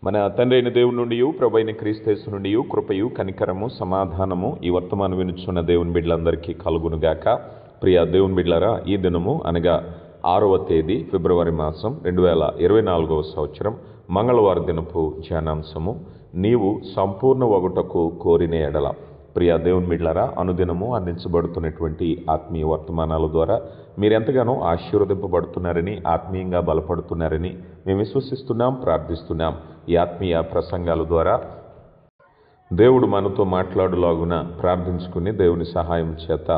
మన తండ్రి అయిన దేవుని నుండి ప్రభు అయిన క్రీస్తు నుండి కృపయు కనికరము సమాధానము ఈ వర్తమానం వినుచున్న దేవుని బిడ్డలందరికీ కలుగునుగాక. ప్రియ దేవుని బిడ్డలారా, ఈ దినము అనగా 6వ తేదీ ఫిబ్రవరి మాసం 2024వ సంవత్సరం మంగళవారం దినపు ధ్యానాంశము నీవు సంపూర్ణ వగుటకు కోరిన ఎడల. ప్రియ దేవుని బిడ్డలారా, అనుదినము అందించబడుతున్నటువంటి ఆత్మీయ వర్తమానాల ద్వారా మీరు ఎంతగానో ఆశీర్వదింపబడుతున్నారని, ఆత్మీయంగా బలపడుతున్నారని మేము విశ్వసిస్తున్నాం, ప్రార్థిస్తున్నాం. ఈ ఆత్మీయ ప్రసంగాల ద్వారా దేవుడు మనతో మాట్లాడులాగున ప్రార్థించుకుని దేవుని సహాయం చేత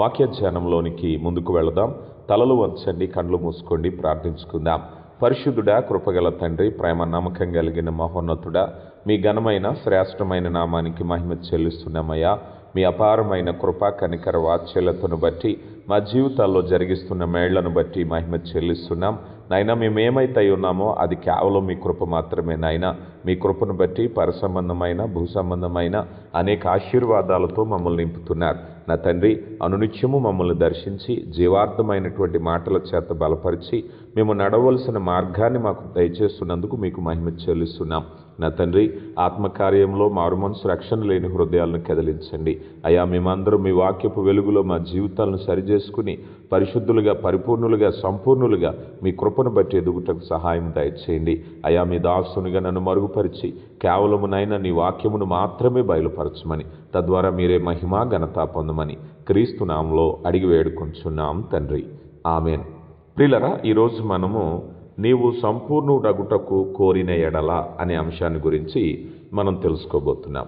వాక్య ధ్యానంలోనికి ముందుకు వెళదాం. తలలు వంచండి, కళ్ళు మూసుకోండి, ప్రార్థించుకుందాం. పరిశుద్ధుడా, కృపగల తండ్రి, ప్రేమ నమ్మకం కలిగిన మహోన్నతుడా, మీ ఘనమైన శ్రేష్టమైన నామానికి మహిమ చెల్లిస్తున్నామయ్యా. మీ అపారమైన కృపా కనికర వాత్సల్యతను బట్టి, మా జీవితాల్లో జరిగిస్తున్న మేళ్లను బట్టి మహిమ చెల్లిస్తున్నాం. నాయన, మేమేమైతే ఉన్నామో అది కేవలం మీ కృప మాత్రమే. నాయన, మీ కృపను బట్టి పరసంబంధమైన భూ సంబంధమైన అనేక ఆశీర్వాదాలతో మమ్మల్ని నింపుతున్నారు. నా తండ్రి, అనునిత్యము మమ్మల్ని దర్శించి జీవార్థమైనటువంటి మాటల చేత బలపరిచి మేము నడవలసిన మార్గాన్ని మాకు దయచేస్తున్నందుకు మీకు మహిమ చెల్లిస్తున్నాం. నా తండ్రి, ఆత్మకార్యంలో మారు మనసు రక్షణ లేని హృదయాలను కదిలించండి అయ్యా. మేమందరం మీ వాక్యపు వెలుగులో మా జీవితాలను సరిచేసుకుని పరిశుద్ధులుగా, పరిపూర్ణులుగా, సంపూర్ణులుగా మీ కృపను బట్టి ఎదుగుటకు సహాయం దయచేయండి అయ్యా. మీ దాసునిగా నన్ను మరుగుపరిచి కేవలమునైనా నీ వాక్యమును మాత్రమే బయలుపరచమని, తద్వారా మీరే మహిమా ఘనత పొందమని క్రీస్తు నామములో అడిగి వేడుకొంచున్నాం తండ్రి, ఆమేన్. ప్రియులరా, ఈరోజు మనము నీవు సంపూర్ణుడగుటకు కోరిన ఎడల అనే అంశాన్ని గురించి మనం తెలుసుకోబోతున్నాం.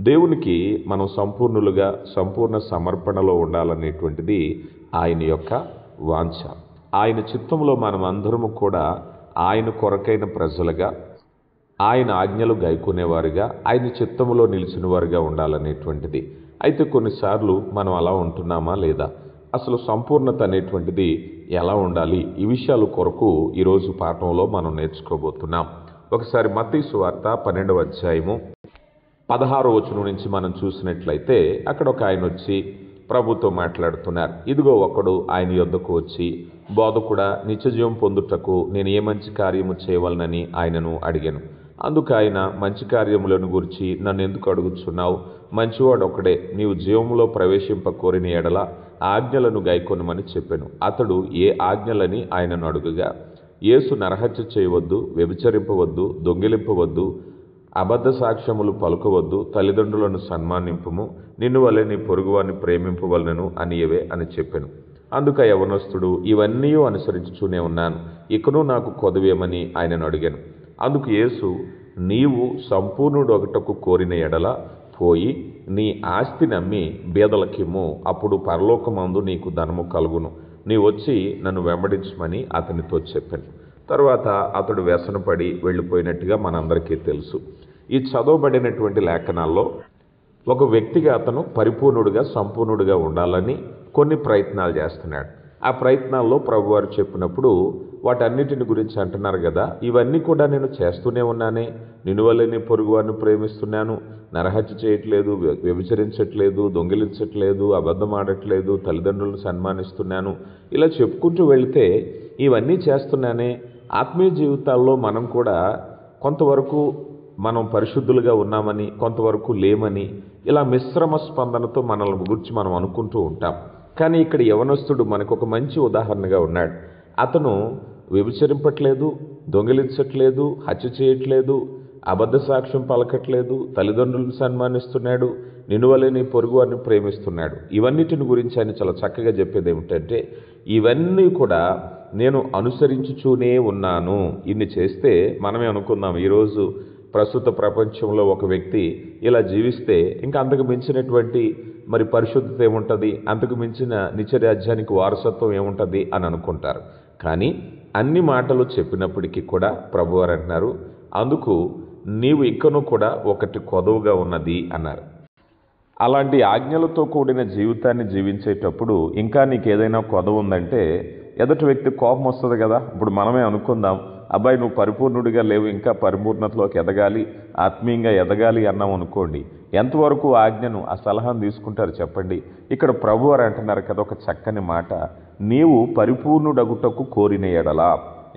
దేవునికి మనం సంపూర్ణులుగా, సంపూర్ణ సమర్పణలో ఉండాలనేటువంటిది ఆయన యొక్క వాంఛ. ఆయన చిత్తంలో మనం అందరము కూడా ఆయన కొరకైన ప్రజలుగా, ఆయన ఆజ్ఞలు గైకొనేవారుగా, ఆయన చిత్తములో నిలిచిన వారుగా ఉండాలనేటువంటిది. అయితే కొన్నిసార్లు మనం అలా ఉంటున్నామా లేదా, అసలు సంపూర్ణత అనేటువంటిది ఎలా ఉండాలి, ఈ విషయాల కొరకు ఈరోజు పాఠంలో మనం నేర్చుకోబోతున్నాం. ఒకసారి మత్తయి సువార్త 12వ అధ్యాయము 16వ వచనం నుంచి మనం చూసినట్లయితే అక్కడ ఒక ఆయన వచ్చి ప్రభుతో మాట్లాడుతున్నారు. ఇదిగో ఒకడు ఆయన యొద్దకు వచ్చి, బోధకుడా, నిత్యజీవం పొందుటకు నేను ఏ మంచి కార్యము చేయవలనని ఆయనను అడిగాను. అందుకు ఆయన, మంచి కార్యములను గురించి నన్ను ఎందుకు అడుగుచున్నావు? మంచివాడు ఒకడే, నీవు జీవములో ప్రవేశింప కోరిన ఎడల ఆజ్ఞలను గైకొనమని చెప్పాను. అతడు ఏ ఆజ్ఞలని ఆయనను అడుగుగా, యేసు నరహత్య చేయవద్దు, వ్యభిచరింపవద్దు, దొంగిలింపవద్దు, అబద్ధ సాక్ష్యములు పలుకవద్దు, తల్లిదండ్రులను సన్మానింపుము, నిన్ను వలె నీ పొరుగువారిని ప్రేమింపవలనను అనియవే అని చెప్పాను. అందుకు యవనస్తుడు, ఇవన్నీ అనుసరించుతూనే ఉన్నాను, ఇకను నాకు కొదవేమని ఆయనను అడిగాను. అందుకు యేసు, నీవు సంపూర్ణుడొకటకు కోరిన ఎడల పోయి నీ ఆస్తిని అమ్మి బీదలకిమ్ము, అప్పుడు పరలోకమందు నీకు ధనము కలుగును. నీ వచ్చి నన్ను వెంబడించమని అతనితో చెప్పాను. తర్వాత అతడు వ్యసనపడి వెళ్ళిపోయినట్టుగా మనందరికీ తెలుసు. ఈ చదవబడినటువంటి లేఖనాల్లో ఒక వ్యక్తిగా అతను పరిపూర్ణుడిగా, సంపూర్ణుడిగా ఉండాలని కొన్ని ప్రయత్నాలు చేస్తున్నాడు. ఆ ప్రయత్నాల్లో ప్రభువారు చెప్పినప్పుడు వాటన్నిటిని గురించి అంటున్నారు కదా, ఇవన్నీ కూడా నేను చేస్తూనే ఉన్నానే, నిన్ను వల్లే నీ పొరుగువారిని ప్రేమిస్తున్నాను, నరహత్య చేయట్లేదు, వ్యభిచరించట్లేదు, దొంగిలించట్లేదు, అబద్ధం ఆడట్లేదు, తల్లిదండ్రులను సన్మానిస్తున్నాను, ఇలా చెప్పుకుంటూ వెళితే ఇవన్నీ చేస్తున్నానే. ఆత్మీయ జీవితాల్లో మనం కూడా కొంతవరకు మనం పరిశుద్ధులుగా ఉన్నామని, కొంతవరకు లేమని, ఇలా మిశ్రమ స్పందనతో మనల్ని గురించి మనం అనుకుంటూ ఉంటాం. కానీ ఇక్కడ యవనస్తుడు మనకు ఒక మంచి ఉదాహరణగా ఉన్నాడు. అతను వ్యభిచరింపట్లేదు, దొంగిలించట్లేదు, హత్య చేయట్లేదు, అబద్ధ సాక్ష్యం పలకట్లేదు, తల్లిదండ్రులను సన్మానిస్తున్నాడు, నిన్ను వలె నీ పొరుగు వారిని ప్రేమిస్తున్నాడు. ఇవన్నిటిని గురించి ఆయన చాలా చక్కగా చెప్పేది ఏమిటంటే, ఇవన్నీ కూడా నేను అనుసరించుచూనే ఉన్నాను. ఇన్ని చేస్తే మనమే అనుకుందాం, ఈరోజు ప్రస్తుత ప్రపంచంలో ఒక వ్యక్తి ఇలా జీవిస్తే ఇంకా అంతకు మించినటువంటి మరి పరిశుద్ధత ఏముంటుంది, అంతకు మించిన నిత్యరాజ్యానికి వారసత్వం ఏముంటుంది అని అనుకుంటారు. కానీ అన్ని మాటలు చెప్పినప్పటికీ కూడా ప్రభువారు అంటున్నారు, అందుకు నీవు ఇంకనూ కూడా ఒకటి కొదవగా ఉన్నది అన్నారు. అలాంటి ఆజ్ఞలతో కూడిన జీవితాన్ని జీవించేటప్పుడు ఇంకా నీకు ఏదైనా కొదవ ఉందంటే ఎదుటి వ్యక్తి కోపం వస్తుంది కదా. ఇప్పుడు మనమే అనుకుందాం, అబ్బాయి నువ్వు పరిపూర్ణుడిగా లేవు, ఇంకా పరిపూర్ణతలోకి ఎదగాలి, ఆత్మీయంగా ఎదగాలి అన్నాం అనుకోండి, ఎంతవరకు ఆజ్ఞను, ఆ సలహాను తీసుకుంటారు చెప్పండి. ఇక్కడ ప్రభువారు అంటున్నారు కదా ఒక చక్కని మాట, నీవు పరిపూర్ణుడగుటకు కోరిన ఎడల.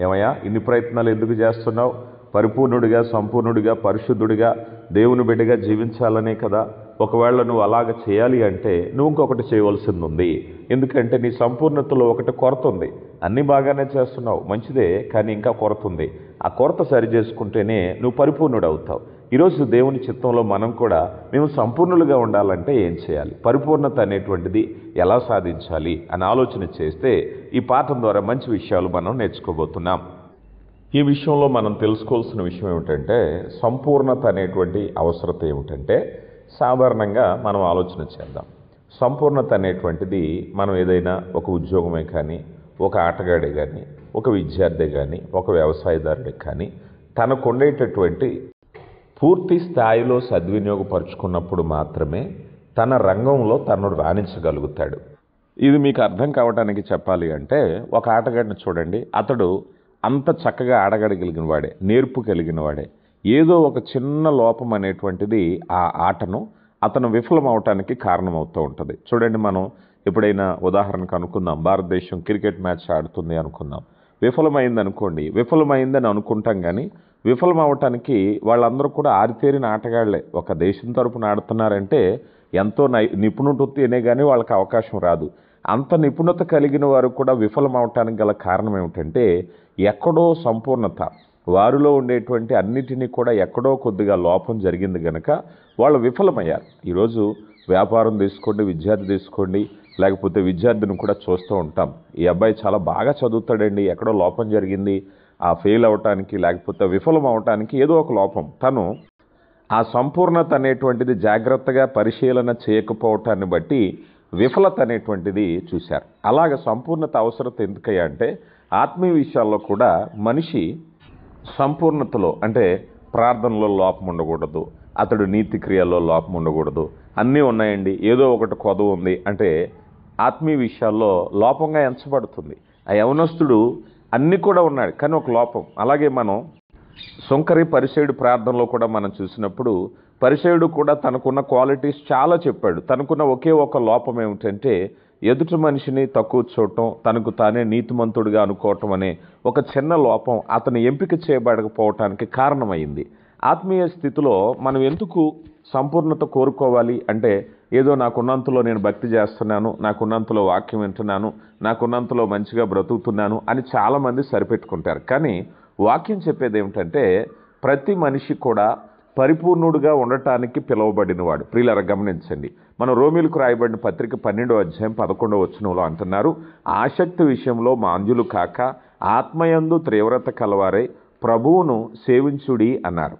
ఏమయ్యా, ఇన్ని ప్రయత్నాలు ఎందుకు చేస్తున్నావు? పరిపూర్ణుడిగా, సంపూర్ణుడిగా, పరిశుద్ధుడిగా, దేవుని బిడ్డగా జీవించాలనే కదా. ఒకవేళ నువ్వు అలాగ చేయాలి అంటే నువ్వు ఇంకొకటి చేయవలసింది ఉంది. ఎందుకంటే నీ సంపూర్ణతలో ఒకటి కొరత ఉంది. అన్నీ బాగానే చేస్తున్నావు, మంచిదే, కానీ ఇంకా కొరత ఉంది. ఆ కొరత సరి చేసుకుంటేనే నువ్వు పరిపూర్ణుడు అవుతావు. ఈరోజు దేవుని చిత్తంలో మనం కూడా మేము సంపూర్ణులుగా ఉండాలంటే ఏం చేయాలి, పరిపూర్ణత అనేటువంటిది ఎలా సాధించాలి అని ఆలోచన చేస్తే ఈ పాఠం ద్వారా మంచి విషయాలు మనం నేర్చుకోబోతున్నాం. ఈ విషయంలో మనం తెలుసుకోవాల్సిన విషయం ఏమిటంటే, సంపూర్ణత అనేటువంటి అవసరత ఏమిటంటే, సాధారణంగా మనం ఆలోచన చేద్దాం. సంపూర్ణత అనేటువంటిది మనం ఏదైనా ఒక ఉద్యోగమే కానీ, ఒక ఆటగాడే కానీ, ఒక విద్యార్థి కానీ, ఒక వ్యవసాయదారుడికి కానీ తనకు ఉండేటటువంటి పూర్తి స్థాయిలో సద్వినియోగపరుచుకున్నప్పుడు మాత్రమే తన రంగంలో తను రాణించగలుగుతాడు. ఇది మీకు అర్థం కావడానికి చెప్పాలి అంటే, ఒక ఆటగాడిని చూడండి. అతడు అంత చక్కగా ఆడగలిగిన వాడే, నేర్పు కలిగిన వాడే. ఏదో ఒక చిన్న లోపం అనేటువంటిది ఆ ఆటను అతను విఫలం అవటానికి కారణమవుతూ ఉంటుంది. చూడండి, మనం ఎప్పుడైనా ఉదాహరణకు అనుకుందాం, భారతదేశం క్రికెట్ మ్యాచ్ ఆడుతుంది అనుకుందాం. విఫలమైంది అనుకోండి, విఫలమైందని అనుకుంటాం, కానీ విఫలం అవటానికి వాళ్ళందరూ కూడా ఆరితేరిన ఆటగాళ్లే. ఒక దేశం తరపున ఆడుతున్నారంటే ఎంతో నిపుణుడితేనే కానీ వాళ్ళకి అవకాశం రాదు. అంత నిపుణత కలిగిన వారు కూడా విఫలం అవటానికి గల కారణం ఏమిటంటే, ఎక్కడో సంపూర్ణత, వారిలో ఉండేటువంటి అన్నిటినీ కూడా ఎక్కడో కొద్దిగా లోపం జరిగింది గనక వాళ్ళు విఫలమయ్యారు. ఈరోజు వ్యాపారం తీసుకోండి, విద్యార్థి తీసుకోండి, లేకపోతే విద్యార్థిని కూడా చూస్తూ ఉంటాం. ఈ అబ్బాయి చాలా బాగా చదువుతాడండి, ఎక్కడో లోపం జరిగింది, ఆ ఫెయిల్ అవటానికి లేకపోతే విఫలం అవటానికి ఏదో ఒక లోపం. తను ఆ సంపూర్ణత అనేటువంటిది జాగ్రత్తగా పరిశీలన చేయకపోవటాన్ని బట్టి విఫలత అనేటువంటిది చూశారు. అలాగ సంపూర్ణత అవసరత ఎందుకయ్యా అంటే, ఆత్మీయ విషయాల్లో కూడా మనిషి సంపూర్ణతలో, అంటే ప్రార్థనలో లోపం ఉండకూడదు, అతడు నీతి క్రియల్లో లోపం ఉండకూడదు. అన్నీ ఉన్నాయండి, ఏదో ఒకటి కొదవ ఉంది అంటే ఆత్మీయ విషయాల్లో లోపంగా ఎంచబడుతుంది. ఆ యవనస్తుడు అన్నీ కూడా ఉన్నాడు, కానీ ఒక లోపం. అలాగే మనం సుంకరి పరిసేయుడు ప్రార్థనలో కూడా మనం చూసినప్పుడు, పరిసేయుడు కూడా తనకున్న క్వాలిటీస్ చాలా చెప్పాడు. తనకున్న ఒకే ఒక లోపం ఏమిటంటే, ఎదుటి మనిషిని తక్కువ చూడటం, తనకు తానే నీతిమంతుడిగా అనుకోవటం అనే ఒక చిన్న లోపం అతను ఎంపిక చేయబడకపోవటానికి కారణమైంది. ఆత్మీయ స్థితిలో మనం ఎందుకు సంపూర్ణత కోరుకోవాలి అంటే, ఏదో నాకున్నంతలో నేను భక్తి చేస్తున్నాను, నాకున్నంతలో వాక్యం వింటున్నాను, నాకున్నంతలో మంచిగా బ్రతుకుతున్నాను అని చాలామంది సరిపెట్టుకుంటారు. కానీ వాక్యం చెప్పేది ఏమిటంటే, ప్రతి మనిషి కూడా పరిపూర్ణుడుగా ఉండటానికి పిలువబడినవాడు. ప్రియులారా గమనించండి, మన రోమీలకు రాయబడిన పత్రిక 12వ అధ్యాయం 11వ వచనంలో అంటున్నారు, ఆసక్తి విషయంలో మాంద్యులు కాక ఆత్మయందు తీవ్రత కలవారై ప్రభువును సేవించుడి అన్నారు.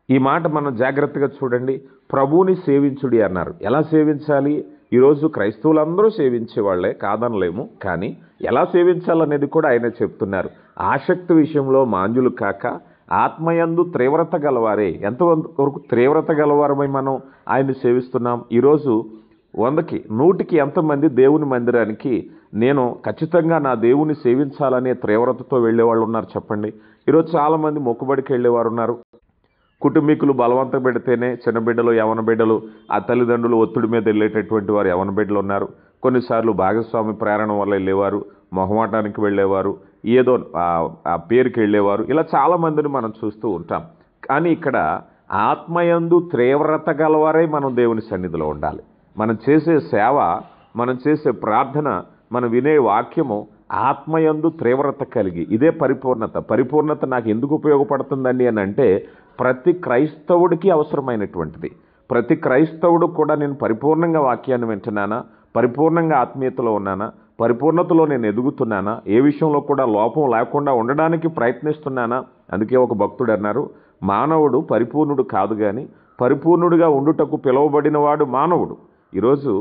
ఈ మాట మనం జాగ్రత్తగా చూడండి. ప్రభువుని సేవించుడి అన్నారు. ఎలా సేవించాలి? ఈరోజు క్రైస్తవులందరూ సేవించేవాళ్లే, కాదనలేము, కానీ ఎలా సేవించాలనేది కూడా ఆయన చెప్తున్నారు. ఆసక్తి విషయంలో మాంద్యులు కాక ఆత్మయందు తీవ్రత గలవారే. ఎంతవరకు తీవ్రత గలవారమై మనం ఆయన్ని సేవిస్తున్నాం? ఈరోజు 100కి 100కి ఎంతమంది దేవుని మందిరానికి నేను ఖచ్చితంగా నా దేవుని సేవించాలనే తీవ్రతతో వెళ్ళేవాళ్ళు ఉన్నారు చెప్పండి. ఈరోజు చాలామంది మొక్కుబడికి వెళ్ళేవారు ఉన్నారు. కుటుంబీకులు బలవంతం పెడితేనే చిన్న బిడ్డలు, యవన బిడ్డలు, ఆ తల్లిదండ్రులు ఒత్తిడి మీద వెళ్ళేటటువంటి వారు యవన బిడ్డలు ఉన్నారు. కొన్నిసార్లు భాగస్వామి ప్రేరణ వల్ల వెళ్ళేవారు, మొహమాటానికి వెళ్ళేవారు, ఏదో ఆ పేరుకి వెళ్ళేవారు. ఇలా చాలామందిని మనం చూస్తూ ఉంటాం. కానీ ఇక్కడ ఆత్మయందు తీవ్రత గలవారై మనం దేవుని సన్నిధిలో ఉండాలి. మనం చేసే సేవ, మనం చేసే ప్రార్థన, మనం వినే వాక్యము ఆత్మయందు తీవ్రత కలిగి, ఇదే పరిపూర్ణత. పరిపూర్ణత నాకు ఎందుకు ఉపయోగపడుతుందండి అని అంటే, ప్రతి క్రైస్తవుడికి అవసరమైనటువంటిది. ప్రతి క్రైస్తవుడు కూడా నేను పరిపూర్ణంగా వాక్యాన్ని వింటున్నానా, పరిపూర్ణంగా ఆత్మీయతలో ఉన్నానా, పరిపూర్ణతలో నేను ఎదుగుతున్నానా, ఏ విషయంలో కూడా లోపం లేకుండా ఉండడానికి ప్రయత్నిస్తున్నానా? అందుకే ఒక భక్తుడు అన్నారు, మానవుడు పరిపూర్ణుడు కాదు కానీ పరిపూర్ణుడిగా ఉండుటకు పిలువబడినవాడు మానవుడు. ఈరోజు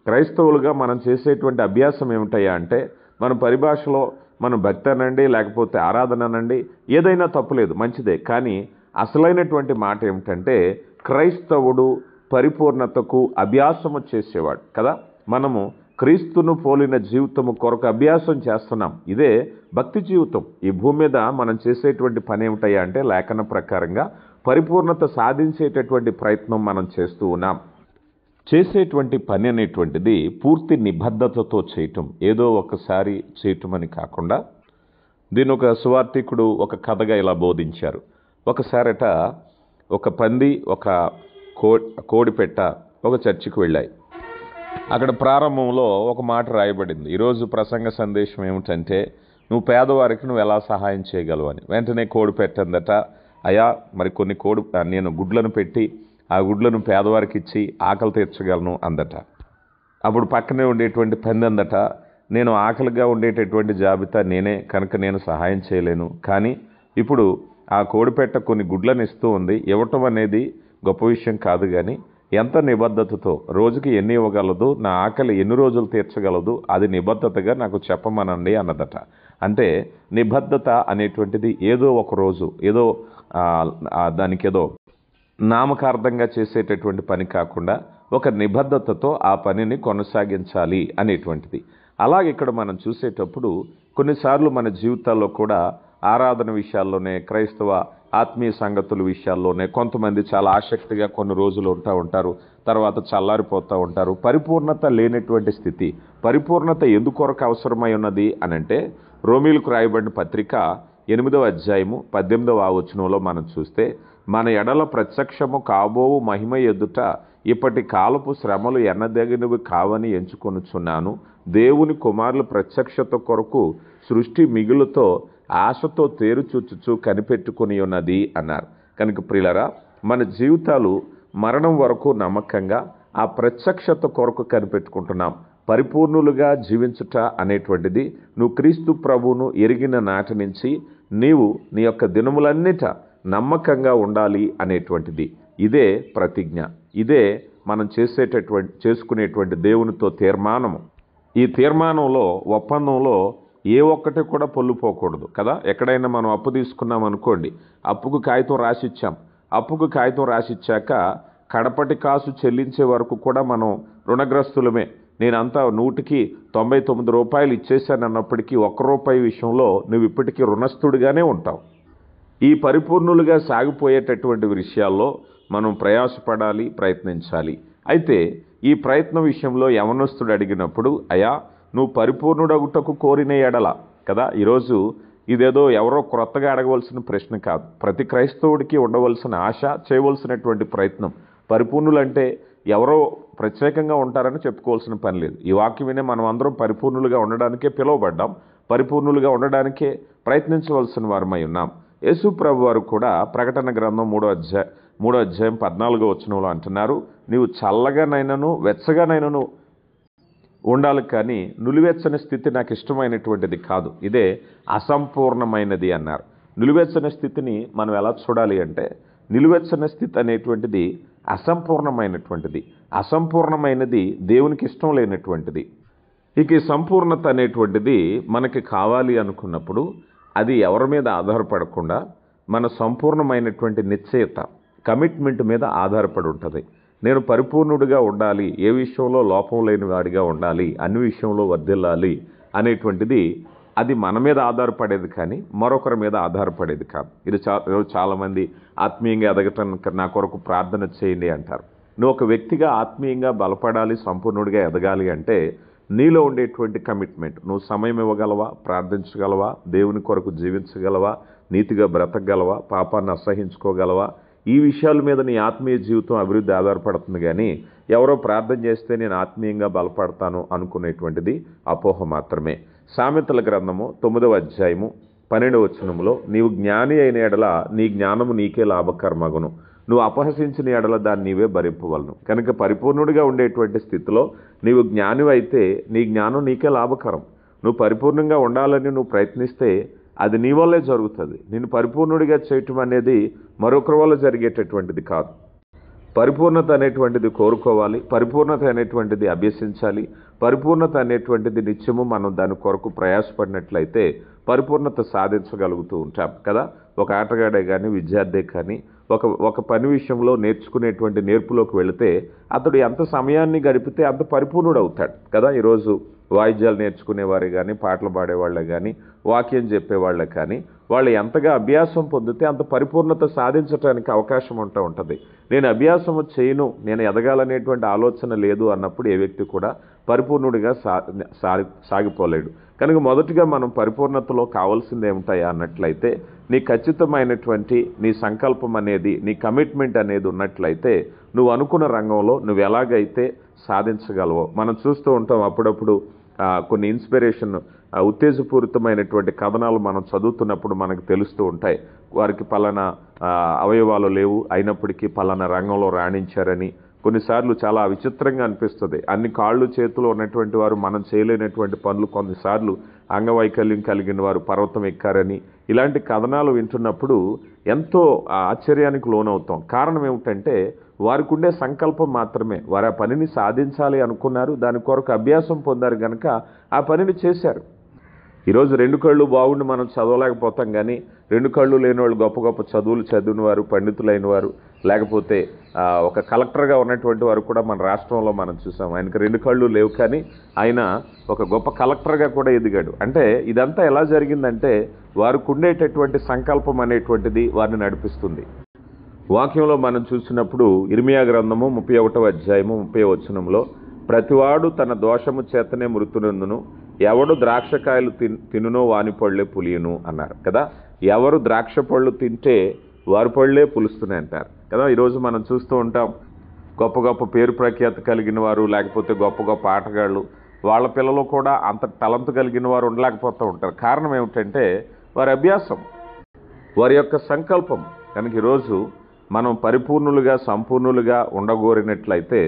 క్రైస్తవులుగా మనం చేసేటువంటి అభ్యాసం ఏమిటయ్యా అంటే, మన పరిభాషలో మనం భక్తి అనండి, లేకపోతే ఆరాధన అనండి, ఏదైనా తప్పులేదు, మంచిదే. కానీ అసలైనటువంటి మాట ఏమిటంటే, క్రైస్తవుడు పరిపూర్ణతకు అభ్యాసము చేసేవాడు కదా. మనము క్రీస్తును పోలిన జీవితము కొరకు అభ్యాసం చేస్తున్నాం. ఇదే భక్తి జీవితం. ఈ భూమి మీద మనం చేసేటువంటి పని ఏమిటయ్యా అంటే, లేఖన ప్రకారంగా పరిపూర్ణత సాధించేటటువంటి ప్రయత్నం మనం చేస్తూ ఉన్నాం. చేసేటువంటి పని అనేటువంటిది పూర్తి నిబద్ధతతో చేయటం, ఏదో ఒకసారి చేయటం అని కాకుండా, దీని ఒక సువార్థికుడు ఒక కథగా ఇలా బోధించారు. ఒకసారట ఒక పంది, ఒక కోడిపెట్ట ఒక చర్చికి వెళ్ళాయి. అక్కడ ప్రారంభంలో ఒక మాట రాయబడింది. ఈరోజు ప్రసంగ సందేశం ఏమిటంటే, నువ్వు పేదవారికి నువ్వు ఎలా సహాయం చేయగలవు అని. వెంటనే కోడిపెట్ట అందట, అయ్యా మరి కొన్ని నేను గుడ్లను పెట్టి ఆ గుడ్లను పేదవారికి ఇచ్చి ఆకలి తీర్చగలను అందట. అప్పుడు పక్కనే ఉండేటువంటి పంది అందట, నేను ఆకలిగా ఉండేటటువంటి జాబితా నేనే కనుక నేను సహాయం చేయలేను, కానీ ఇప్పుడు ఆ కోడిపెట్ట కొన్ని గుడ్లను ఇస్తూ ఉంది, ఇవ్వటం అనేది గొప్ప విషయం కాదు, కానీ ఎంత నిబద్ధతతో రోజుకి ఎన్ని ఇవ్వగలదు, నా ఆకలి ఎన్ని రోజులు తీర్చగలదు, అది నిబద్ధతగా నాకు చెప్పమనండి అన్నదట. అంటే నిబద్ధత అనేటువంటిది ఏదో ఒక రోజు ఏదో దానికి ఏదో నామకార్థంగా చేసేటటువంటి పని కాకుండా ఒక నిబద్ధతతో ఆ పనిని కొనసాగించాలి అనేటువంటిది. అలాగే ఇక్కడ మనం చూసేటప్పుడు కొన్నిసార్లు మన జీవితాల్లో కూడా ఆరాధన విషయాల్లోనే, క్రైస్తవ ఆత్మీయ సంగతుల విషయాల్లోనే కొంతమంది చాలా ఆసక్తిగా కొన్ని రోజులు ఉంటారు, తర్వాత చల్లారిపోతూ ఉంటారు. పరిపూర్ణత లేనటువంటి స్థితి. పరిపూర్ణత ఎందుకొరకు అవసరమై ఉన్నది అనంటే, రోమీలకు రాయబడిన పత్రిక 8వ అధ్యాయము 18వ వచనంలో మనం చూస్తే, మన ఎడల ప్రత్యక్షము కాబోవు మహిమ ఎదుట ఇప్పటి కాలపు శ్రమలు ఎన్నదగినవి కావని ఎంచుకొనుచున్నాను, దేవుని కుమారుల ప్రత్యక్షత కొరకు సృష్టి మిగులుతో ఆశతో తేరుచూచుచు కనిపెట్టుకుని ఉన్నది అన్నారు. కనుక ప్రియులరా, మన జీవితాలు మరణం వరకు నమ్మకంగా ఆ ప్రత్యక్షత కొరకు కనిపెట్టుకుంటున్నాం. పరిపూర్ణులుగా జీవించుట అనేటువంటిది నువ్వు క్రీస్తు ప్రభువును ఎరిగిన నాటి నుంచి నీవు నీ యొక్క దినములన్నిట నమ్మకంగా ఉండాలి అనేటువంటిది. ఇదే ప్రతిజ్ఞ, ఇదే మనం చేసుకునేటువంటి దేవునితో తీర్మానము. ఈ తీర్మానంలో, ఒప్పందంలో ఏ ఒక్కటి కూడా పొల్లుపోకూడదు కదా. ఎక్కడైనా మనం అప్పు తీసుకున్నాం అనుకోండి, అప్పుకు కాగితం రాసిచ్చాం. అప్పుకు కాగితం రాసిచ్చాక కడపటి కాసు చెల్లించే వరకు కూడా మనం రుణగ్రస్తులమే. నేనంతా 199 రూపాయలు ఇచ్చేశానన్నప్పటికీ ₹1 విషయంలో నువ్వు ఇప్పటికీ రుణస్థుడిగానే ఉంటావు. ఈ పరిపూర్ణులుగా సాగిపోయేటటువంటి విషయాల్లో మనం ప్రయాసపడాలి, ప్రయత్నించాలి. అయితే ఈ ప్రయత్నం విషయంలో యవనస్తుడు అడిగినప్పుడు, అయ్యా నువ్వు పరిపూర్ణుడగుటకు కోరిన ఎడల కదా. ఈరోజు ఇదేదో ఎవరో క్రొత్తగా అడగవలసిన ప్రశ్న కాదు. ప్రతి క్రైస్తవుడికి ఉండవలసిన ఆశ, చేయవలసినటువంటి ప్రయత్నం. పరిపూర్ణులంటే ఎవరో ప్రత్యేకంగా ఉంటారని చెప్పుకోవాల్సిన పని లేదు. ఈ వాక్యం వినే మనం అందరం పరిపూర్ణులుగా ఉండడానికే పిలువబడ్డాం, పరిపూర్ణులుగా ఉండడానికే ప్రయత్నించవలసిన వారమై ఉన్నాం. యేసు ప్రభు వారు కూడా ప్రకటన గ్రంథం 3వ అధ్యాయం 14వ వచనంలో అంటున్నారు, నీవు చల్లగానైనను వెచ్చగానైనను ఉండాలి, కానీ నులివెచ్చని స్థితి నాకు ఇష్టమైనటువంటిది కాదు, ఇదే అసంపూర్ణమైనది అన్నారు. నిలువెచ్చని స్థితిని మనం ఎలా చూడాలి అంటే, నిలువెచ్చని స్థితి అనేటువంటిది అసంపూర్ణమైనటువంటిది. అసంపూర్ణమైనది దేవునికి ఇష్టం లేనటువంటిది. ఇక ఈ సంపూర్ణత అనేటువంటిది మనకి కావాలి అనుకున్నప్పుడు అది ఎవరి మీద ఆధారపడకుండా మన సంపూర్ణమైనటువంటి నిశ్చయత, కమిట్మెంట్ మీద ఆధారపడి ఉంటుంది. నేను పరిపూర్ణుడిగా ఉండాలి, ఏ విషయంలో లోపం లేని వాడిగా ఉండాలి, అన్ని విషయంలో వర్ధిల్లాలి అనేటువంటిది అది మన మీద ఆధారపడేది కానీ మరొకరి మీద ఆధారపడేది కాదు. ఇది చాలామంది ఆత్మీయంగా ఎదగటానికి నా కొరకు ప్రార్థన చేయండి అంటారు. నువ్వు ఒక వ్యక్తిగా ఆత్మీయంగా బలపడాలి, సంపూర్ణుడిగా ఎదగాలి అంటే నీలో ఉండేటువంటి కమిట్మెంట్. నువ్వు సమయం ఇవ్వగలవా, ప్రార్థించగలవా, దేవుని కొరకు జీవించగలవా, నీతిగా బ్రతకగలవా, పాపాన్ని అసహించుకోగలవా, ఈ విషయాల మీద నీ ఆత్మీయ జీవితం అభివృద్ధి ఆధారపడుతుంది. కానీ ఎవరో ప్రార్థన చేస్తే నేను ఆత్మీయంగా బలపడతాను అనుకునేటువంటిది అపోహ మాత్రమే. సామెతల గ్రంథము 9వ అధ్యాయము 12వ వచనంలో, నీవు జ్ఞాని అయిన ఎడల నీ జ్ఞానము నీకే లాభకరమగును, నువ్వు అపహసించిన ఎడల దాన్ని నీవే భరింపవలను. కనుక పరిపూర్ణుడిగా ఉండేటువంటి స్థితిలో నీవు జ్ఞానివైతే నీ జ్ఞానం నీకే లాభకరం. నువ్వు పరిపూర్ణంగా ఉండాలని నువ్వు ప్రయత్నిస్తే అది నీ వల్లే జరుగుతుంది. నేను పరిపూర్ణుడిగా చేయటం అనేది మరొకరి వల్ల జరిగేటటువంటిది కాదు. పరిపూర్ణత అనేటువంటిది కోరుకోవాలి, పరిపూర్ణత అనేటువంటిది అభ్యసించాలి, పరిపూర్ణత అనేటువంటిది నిత్యము మనం దాని కొరకు ప్రయాసపడినట్లయితే పరిపూర్ణత సాధించగలుగుతూ ఉంటాం కదా. ఒక ఆటగాడే కానీ విద్యార్థి కానీ ఒక పని విషయంలో నేర్చుకునేటువంటి నేర్పులోకి వెళితే అతడు ఎంత సమయాన్ని గడిపితే అంత పరిపూర్ణుడు అవుతాడు కదా. ఈరోజు వాయిద్యాలు నేర్చుకునేవారే కానీ, పాటలు పాడేవాళ్ళే కానీ, వాక్యం చెప్పేవాళ్ళే కానీ, వాళ్ళు ఎంతగా అభ్యాసం పొందితే అంత పరిపూర్ణత సాధించడానికి అవకాశం ఉంటుంది. నేను అభ్యాసము చేయను, నేను ఎదగాలనేటువంటి ఆలోచన లేదు అన్నప్పుడు ఏ వ్యక్తి కూడా పరిపూర్ణుడిగా సాగిపోలేడు. కనుక మొదటిగా మనం పరిపూర్ణతలో కావాల్సింది ఏమిటాయా అన్నట్లయితే నీ ఖచ్చితమైనటువంటి నీ సంకల్పం అనేది, నీ కమిట్మెంట్ అనేది ఉన్నట్లయితే నువ్వు అనుకున్న రంగంలో నువ్వు ఎలాగైతే సాధించగలవో. మనం చూస్తూ ఉంటాం అప్పుడప్పుడు కొన్ని ఇన్స్పిరేషన్ ఉత్తేజపూరితమైనటువంటి కథనాలు మనం చదువుతున్నప్పుడు మనకు తెలుస్తూ ఉంటాయి. వారికి పలానా అవయవాలు లేవు, అయినప్పటికీ పలానా రంగంలో రాణించారని. కొన్నిసార్లు చాలా విచిత్రంగా అనిపిస్తుంది. అన్ని కాళ్ళు చేతులు ఉన్నటువంటి వారు మనం చేయలేనటువంటి పనులు కొన్నిసార్లు అంగవైకల్యం కలిగిన వారు పర్వతం ఎక్కారని. ఇలాంటి కథనాలు వింటున్నప్పుడు ఎంతో ఆశ్చర్యానికి లోనవుతాం. కారణం ఏమిటంటే వారికి ఉండే సంకల్పం మాత్రమే. వారు ఆ పనిని సాధించాలి అనుకున్నారు, దాని కొరకు అభ్యాసం పొందారు కనుక ఆ పనిని చేశారు. ఈరోజు 2 కళ్ళు బాగుండి మనం చదవలేకపోతాం, కానీ 2 కళ్ళు లేని వాళ్ళు గొప్ప గొప్ప చదువులు చదివిన వారు, పండితులైన వారు, లేకపోతే ఒక కలెక్టర్గా ఉన్నటువంటి వారు కూడా మన రాష్ట్రంలో మనం చూసాం. ఆయనకు 2 కళ్ళు లేవు, కానీ ఆయన ఒక గొప్ప కలెక్టర్గా కూడా ఎదిగాడు. అంటే ఇదంతా ఎలా జరిగిందంటే వారికి ఉండేటటువంటి సంకల్పం అనేటువంటిది వారిని నడిపిస్తుంది. వాక్యంలో మనం చూసినప్పుడు ఇర్మియా గ్రంథము 31వ అధ్యాయము 30వ వచనంలో, ప్రతివాడు తన దోషము చేతనే మృతునందును, ఎవడు ద్రాక్షకాయలు తినునో వాని పళ్ళే పులియను అన్నారు కదా. ఎవరు ద్రాక్ష పళ్ళు తింటే వారి పళ్ళే పులుస్తున్నాయి అంటారు కదా. ఈరోజు మనం చూస్తూ ఉంటాం, గొప్ప గొప్ప పేరు ప్రఖ్యాతి కలిగిన వారు, లేకపోతే గొప్ప గొప్ప ఆటగాళ్ళు, వాళ్ళ పిల్లలు కూడా అంత తలంతు కలిగిన వారు ఉండలేకపోతూ ఉంటారు. కారణం ఏమిటంటే వారి అభ్యాసం, వారి యొక్క సంకల్పం. కనుక ఈరోజు మనం పరిపూర్ణులుగా సంపూర్ణులుగా ఉండగోరినట్లయితే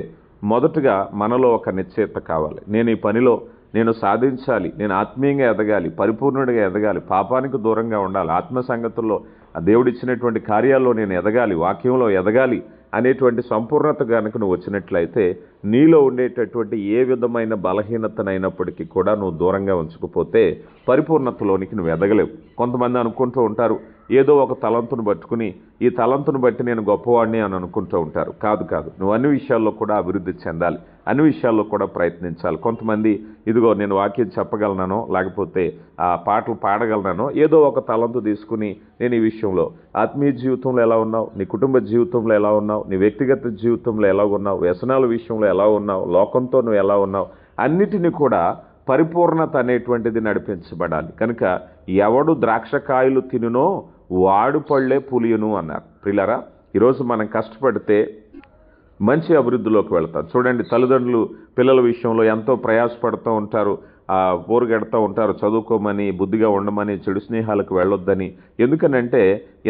మొదటగా మనలో ఒక నిశ్చయత కావాలి. నేను ఈ పనిలో నేను సాధించాలి, నేను ఆత్మీయంగా ఎదగాలి, పరిపూర్ణుడిగా ఎదగాలి, పాపానికి దూరంగా ఉండాలి, ఆత్మ సంగతుల్లో దేవుడిచ్చినటువంటి కార్యాల్లో నేను ఎదగాలి, వాక్యంలో ఎదగాలి అనేటువంటి సంపూర్ణత కనుక నువ్వు వచ్చినట్లయితే నీలో ఉండేటటువంటి ఏ విధమైన బలహీనతనైనప్పటికీ కూడా నువ్వు దూరంగా ఉంచకపోతే పరిపూర్ణతలోనికి నువ్వు ఎదగలేవు. కొంతమంది అనుకుంటూ ఉంటారు, ఏదో ఒక తలంతును పట్టుకుని ఈ తలంతును బట్టి నేను గొప్పవాడిని అని అనుకుంటూ ఉంటారు. కాదు, నువ్వు అన్ని విషయాల్లో కూడా అభివృద్ధి చెందాలి, అన్ని విషయాల్లో కూడా ప్రయత్నించాలి. కొంతమంది ఇదిగో నేను వాక్యం చెప్పగలనో, లేకపోతే పాటలు పాడగలనో, ఏదో ఒక తలంతు తీసుకుని నేను ఈ విషయంలో ఆత్మీయ జీవితంలో ఎలా ఉన్నావు, నీ కుటుంబ జీవితంలో ఎలా ఉన్నావు, నీ వ్యక్తిగత జీవితంలో ఎలా ఉన్నావు, వ్యసనాల విషయంలో ఎలా ఉన్నావు, లోకంతో నువ్వు ఎలా ఉన్నావు, అన్నిటినీ కూడా పరిపూర్ణత అనేటువంటిది నడిపించబడాలి. కనుక ఎవడు ద్రాక్షకాయలు తినునో వాడు పళ్ళే పులియును అన్నారు. ప్రియులారా, ఈరోజు మనం కష్టపడితే మంచి అభివృద్ధిలోకి వెళ్తాం. చూడండి, తల్లిదండ్రులు పిల్లల విషయంలో ఎంతో ప్రయాసపడుతూ ఉంటారు, పోరుగెడుతూ ఉంటారు, చదువుకోమని, బుద్ధిగా ఉండమని, చెడు స్నేహాలకు వెళ్ళొద్దని. ఎందుకనంటే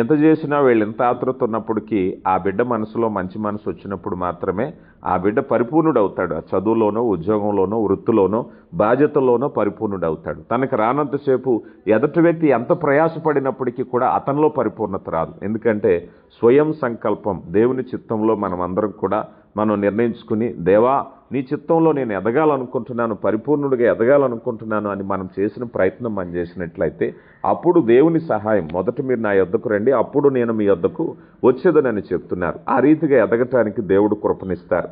ఎంత చేసినా వీళ్ళు ఎంత ఆతృత ఉన్నప్పటికీ ఆ బిడ్డ మనసులో మంచి మనసు వచ్చినప్పుడు మాత్రమే ఆ బిడ్డ పరిపూర్ణుడు అవుతాడు. ఆ చదువులోనో, ఉద్యోగంలోనో, వృత్తిలోనో, బాధ్యతలోనో పరిపూర్ణుడు అవుతాడు. తనకు రానంతసేపు ఎదుటి వ్యక్తి ఎంత ప్రయాసపడినప్పటికీ కూడా అతనిలో పరిపూర్ణత రాదు. ఎందుకంటే స్వయం సంకల్పం, దేవుని చిత్తంలో మనం అందరం కూడా మనం నిర్ణయించుకుని, దేవా నీ చిత్తంలో నేను ఎదగాలనుకుంటున్నాను, పరిపూర్ణుడిగా ఎదగాలనుకుంటున్నాను అని మనం చేసిన ప్రయత్నం మనం చేసినట్లయితే అప్పుడు దేవుని సహాయం, మొదట మీరు నా యొద్దకు రండి, అప్పుడు నేను మీ యొద్దకు వచ్చేదనని చెప్తున్నారు. ఆ రీతిగా ఎదగటానికి దేవుడు కృపనిస్తారు.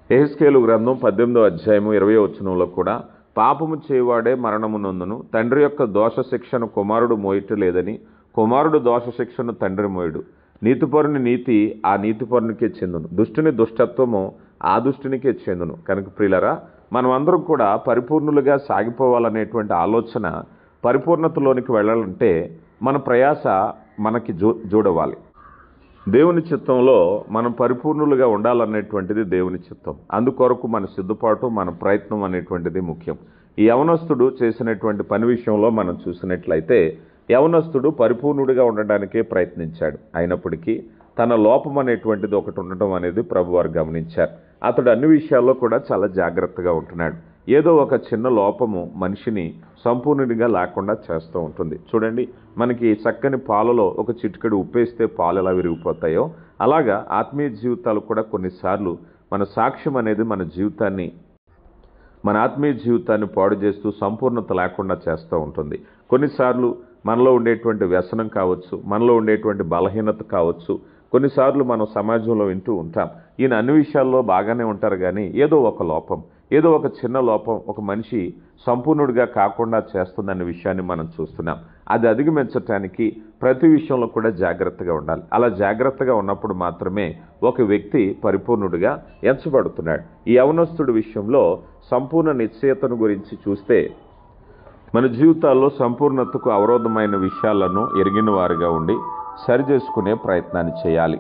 యెహెజ్కేలు గ్రంథం 18వ అధ్యాయము 20వ వచనంలో కూడా, పాపము చేయవాడే మరణము నొందును, తండ్రి యొక్క దోష శిక్షను కుమారుడు మోయటలేదని, కుమారుడు దోష శిక్షను తండ్రి మోయుడు, నీతిపరుని నీతి ఆ నీతిపరునికే చెందును, దుష్టుని దుష్టత్వము ఆ దుష్టునికే చెందును. కనుక ప్రియులరా, మనం అందరం కూడా పరిపూర్ణులుగా సాగిపోవాలనేటువంటి ఆలోచన, పరిపూర్ణతలోనికి వెళ్ళాలంటే మన ప్రయాస మనకి జోడవాలి. దేవుని చిత్తంలో మనం పరిపూర్ణులుగా ఉండాలనేటువంటిది దేవుని చిత్తం. అందుకొరకు మన సిద్ధపాటు, మన ప్రయత్నం అనేటువంటిది ముఖ్యం. ఈ యవనస్తుడు చేసినటువంటి పని విషయంలో మనం చూసినట్లయితే యవనస్తుడు పరిపూర్ణుడిగా ఉండడానికే ప్రయత్నించాడు. అయినప్పటికీ తన లోపం అనేటువంటిది ఒకటి ఉండటం అనేది ప్రభువారు గమనించారు. అతడు అన్ని విషయాల్లో కూడా చాలా జాగ్రత్తగా ఉంటున్నాడు. ఏదో ఒక చిన్న లోపము మనిషిని సంపూర్ణుడిగా లేకుండా చేస్తూ ఉంటుంది. చూడండి, మనకి చక్కని పాలలో ఒక చిటికెడు ఉప్పేస్తే పాలు ఎలా విరిగిపోతాయో అలాగా ఆత్మీయ జీవితాలు కూడా కొన్నిసార్లు మన సాక్ష్యం అనేది మన ఆత్మీయ జీవితాన్ని పాడు చేస్తూ సంపూర్ణత లేకుండా చేస్తూ ఉంటుంది. కొన్నిసార్లు మనలో ఉండేటువంటి వ్యసనం కావచ్చు, మనలో ఉండేటువంటి బలహీనత కావచ్చు, కొన్నిసార్లు మనం సమాజంలో వింటూ ఉంటాం, ఈయన అన్ని విషయాల్లో బాగానే ఉంటారు, కానీ ఏదో ఒక లోపం, ఏదో ఒక చిన్న లోపం ఒక మనిషి సంపూర్ణుడిగా కాకుండా చేస్తుందనే విషయాన్ని మనం చూస్తున్నాం. అది అధిగమించటానికి ప్రతి విషయంలో కూడా జాగ్రత్తగా ఉండాలి. అలా జాగ్రత్తగా ఉన్నప్పుడు మాత్రమే ఒక వ్యక్తి పరిపూర్ణుడిగా ఎంచబడుతున్నాడు. ఈ యవనస్తుడి విషయంలో సంపూర్ణ నిశ్చయతను గురించి చూస్తే మన జీవితాల్లో సంపూర్ణతకు అవరోధమైన విషయాలను ఎరిగిన వారిగా ఉండి సరిచేసుకునే ప్రయత్నాన్ని చేయాలి.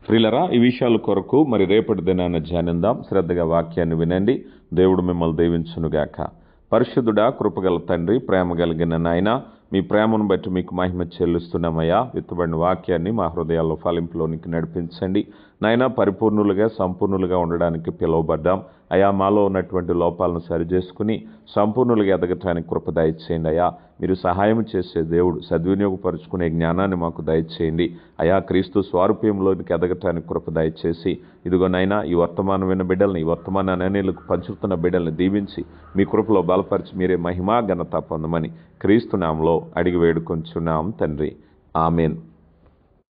ప్రియులరా, ఈ విషయాల కొరకు మరి రేపటి దినాన ధ్యానిద్దాం. శ్రద్ధగా వాక్యాన్ని వినండి. దేవుడు మిమ్మల్ని దీవించునుగాక. పరిశుద్ధుడా, కృపగల తండ్రి, ప్రేమ కలిగిన నాయన, మీ ప్రేమను బట్టి మీకు మహిమ చెల్లిస్తున్నామయ్యా. విత్తబడిన వాక్యాన్ని మా హృదయాల్లో ఫలింపులోనికి నడిపించండి నాయన. పరిపూర్ణులుగా సంపూర్ణులుగా ఉండడానికి పిలువబడ్డాం అయా. మాలో ఉన్నటువంటి లోపాలను సరిచేసుకుని సంపూర్ణులుగా ఎదగటానికి కృప దయచేయండి అయా. మీరు సహాయం చేసే దేవుడు, సద్వినియోగపరుచుకునే జ్ఞానాన్ని మాకు దయచేయండి అయా. క్రీస్తు స్వారూప్యంలోనికి ఎదగటానికి కృప దయచేసి ఇదిగోనైనా ఈ వర్తమానం విన్న బిడ్డల్ని, ఈ వర్తమాన అనేకులకు పంచుతున్న బిడ్డల్ని దీవించి మీ కృపలో బలపరిచి మీరే మహిమా ఘనత పొందమని క్రీస్తు నామములో అడిగి వేడుకొంచున్నాం తండ్రి. ఆమేన్.